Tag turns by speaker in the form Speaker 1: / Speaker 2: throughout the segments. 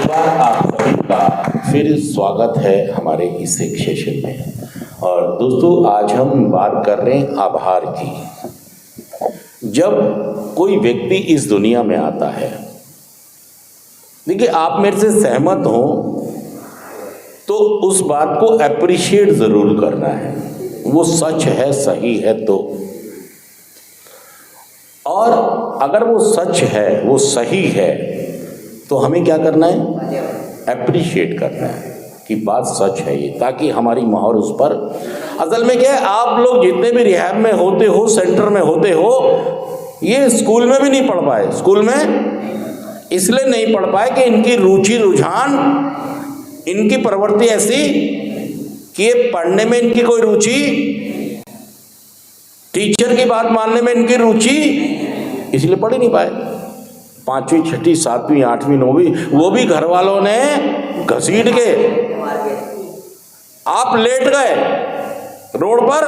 Speaker 1: बार आप सभी का फिर स्वागत है हमारे इस एक सेशन में। और दोस्तों, आज हम बात कर रहे हैं आभार की। जब कोई व्यक्ति इस दुनिया में आता है, देखिए आप मेरे से सहमत हो तो उस बात को एप्रिशिएट जरूर करना है, वो सच है, सही है तो। और अगर वो सच है, वो सही है, तो हमें क्या करना है? एप्रिशिएट करना है कि बात सच है ये, ताकि हमारी मोहर उस पर। असल में क्या है, आप लोग जितने भी रिहैब में होते हो, सेंटर में होते हो, ये स्कूल में भी नहीं पढ़ पाए। स्कूल में इसलिए नहीं पढ़ पाए कि इनकी रुचि रुझान, इनकी प्रवृत्ति ऐसी कि ये पढ़ने में इनकी कोई रुचि, टीचर की बात मानने में इनकी रुचि, इसलिए पढ़ ही नहीं पाए। 5वीं, 6वीं, 7वीं, 8वीं, 9वीं, वो भी घर वालों ने घसीट के। आप लेट गए रोड पर,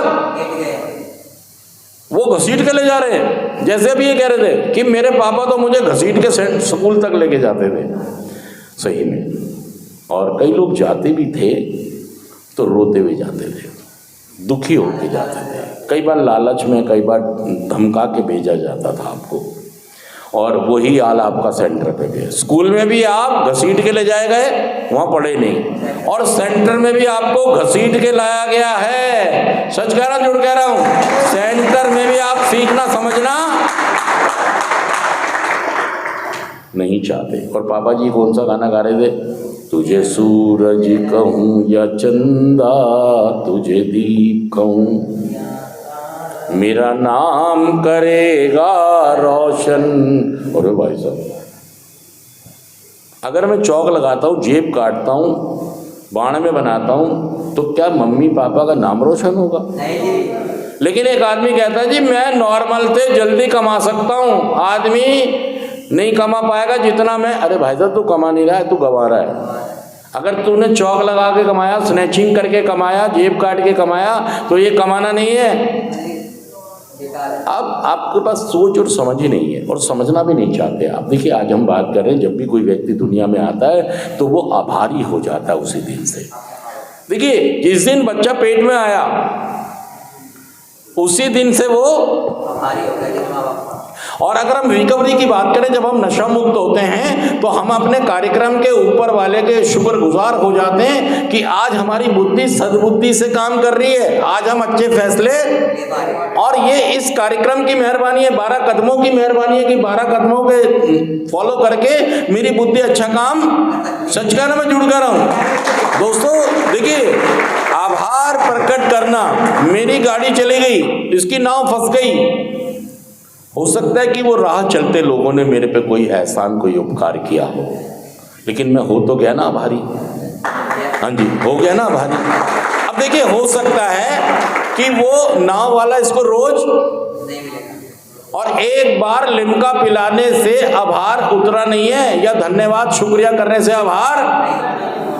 Speaker 1: वो घसीट के ले जा रहे हैं। जैसे अभी ये कह रहे थे कि मेरे पापा तो मुझे घसीट के स्कूल तक लेके जाते थे, सही में। और कई लोग जाते भी थे तो रोते हुए जाते थे, दुखी होके जाते थे। कई बार लालच में, कई बार धमका के भेजा जाता था आपको, और वही हाल आपका सेंटर पे भी है। स्कूल में भी आप घसीट के ले जाए गए, वहाँ पढ़े नहीं, और सेंटर में भी आपको घसीट के लाया गया है। सच कह रहा हूँ, झूठ कह रहा हूँ? सेंटर में भी आप सीखना समझना नहीं चाहते। और पापा जी कौन सा गाना गा रहे थे? तुझे सूरज कहूँ या चंदा, तुझे दीप कहूँ, मेरा नाम करेगा रोशन। अरे भाई साहब, अगर मैं चौक लगाता हूँ, जेब काटता हूँ, बाण में बनाता हूँ, तो क्या मम्मी पापा का नाम रोशन होगा? लेकिन एक आदमी कहता है जी मैं नॉर्मल से जल्दी कमा सकता हूँ, आदमी नहीं कमा पाएगा जितना मैं। अरे भाई साहब, तू कमा नहीं रहा है, तू गंवा रहा है। अगर तूने चौक लगा के कमाया, स्नैचिंग करके कमाया, जेब काट के कमाया, तो ये कमाना नहीं है। अब आपके पास सोच और समझ ही नहीं है, और समझना भी नहीं चाहते आप। देखिए, आज हम बात कर रहे हैं, जब भी कोई व्यक्ति दुनिया में आता है तो वो आभारी हो जाता है उसी दिन से। देखिए, जिस दिन बच्चा पेट में आया उसी दिन से वो आभारी हो गया। और अगर हम रिकवरी की बात करें, जब हम नशा मुक्त होते हैं तो हम अपने कार्यक्रम के ऊपर वाले के शुक्रगुजार हो जाते हैं कि आज हमारी बुद्धि सद्बुद्धि से काम कर रही है, आज हम अच्छे फैसले। और ये इस कार्यक्रम की मेहरबानी है, 12 कदमों की मेहरबानी है कि 12 कदमों के फॉलो करके मेरी बुद्धि अच्छा काम। सच कहना, मैं झूठ कह रहा हूँ? दोस्तों देखिए, आभार प्रकट करना, मेरी गाड़ी चली गई, इसकी नाव फंस गई, हो सकता है कि वो राह चलते लोगों ने मेरे पे कोई एहसान, कोई उपकार किया हो, लेकिन मैं हो तो गया ना आभारी। हाँ जी, हो गया ना आभारी। अब देखिए, हो सकता है कि वो नाव वाला इसको रोज, और एक बार लिम्का पिलाने से आभार उतरा नहीं है, या धन्यवाद शुक्रिया करने से आभार।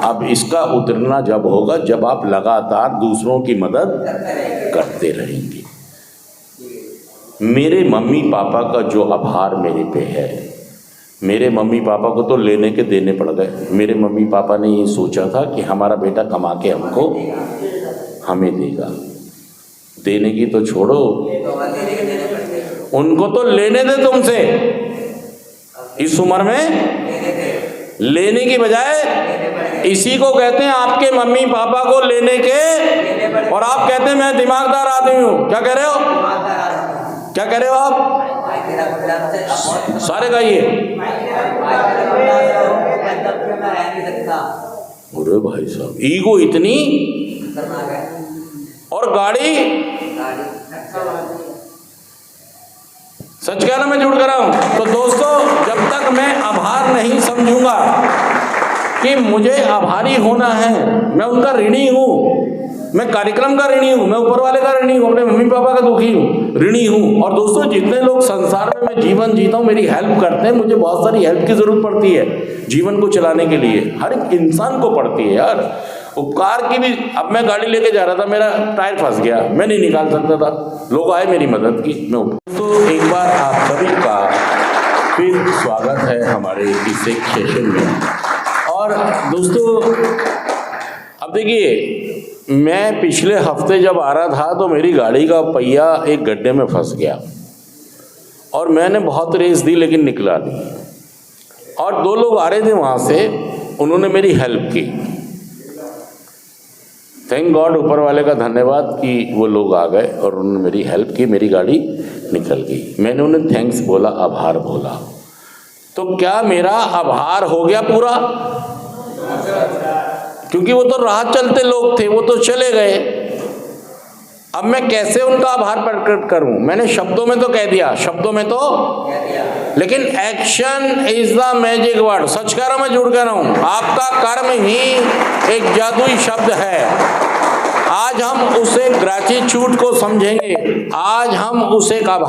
Speaker 1: अब इसका उतरना जब होगा, जब आप लगातार दूसरों की मदद करते रहेंगे। मेरे मम्मी पापा का जो आभार मेरे पे है, मेरे मम्मी पापा को तो लेने के देने पड़ गए। मेरे मम्मी पापा ने ये सोचा था कि हमारा बेटा कमा के हमको हमें देगा। देने की तो छोड़ो, उनको तो लेने दे तुमसे। इस उम्र में लेने की बजाय, इसी को कहते हैं आपके मम्मी पापा को लेने के, और आप कहते हैं मैं दिमागदार आदमी हूँ। क्या कह रहे हो? क्या कह रहे हो आप? सारे गाइए। अरे भाई साहब, ईगो इतनी, और गाड़ी। सच कह रहा, मैं झूठ कर रहा हूं? तो दोस्तों, जब तक मैं आभार नहीं समझूंगा कि मुझे आभारी होना है, मैं उनका ऋणी हूं, मैं कार्यक्रम का ऋणी हूँ, मैं ऊपर वाले का ऋणी हूँ, अपने मम्मी पापा का दुखी हूँ, ऋणी हूँ। और दोस्तों, जितने लोग संसार में मैं जीवन जीता हूँ, मेरी हेल्प करते हैं, मुझे बहुत सारी हेल्प की जरूरत पड़ती है जीवन को चलाने के लिए। हर एक इंसान को पड़ती है यार, उपकार की भी। अब मैं गाड़ी लेके जा रहा था, मेरा टायर फंस गया, मैं नहीं निकाल सकता था, लोग आए मेरी मदद की, मैं। तो एक बार आप सभी का फिर स्वागत है हमारे इस एक सेशन में। और दोस्तों अब देखिए, मैं पिछले हफ्ते जब आ रहा था तो मेरी गाड़ी का पहिया एक गड्ढे में फंस गया और मैंने बहुत रेस दी लेकिन निकला नहीं। और 2 लोग आ रहे थे वहाँ से, उन्होंने मेरी हेल्प की। थैंक गॉड, ऊपर वाले का धन्यवाद कि वो लोग आ गए और उन्होंने मेरी हेल्प की, मेरी गाड़ी निकल गई। मैंने उन्हें थैंक्स बोला, आभार बोला। तो क्या मेरा आभार हो गया पूरा? क्योंकि वो तो राह चलते लोग थे, वो तो चले गए। अब मैं कैसे उनका आभार प्रकट करूं? मैंने शब्दों में तो कह दिया, शब्दों में तो लेकिन action is the magic word. सच कह रहा हूं, मैं जुड़ कर रहा हूं। आपका कर्म ही एक जादुई शब्द है। आज हम उसे ग्रेटिट्यूड को समझेंगे, आज हम उसे आभार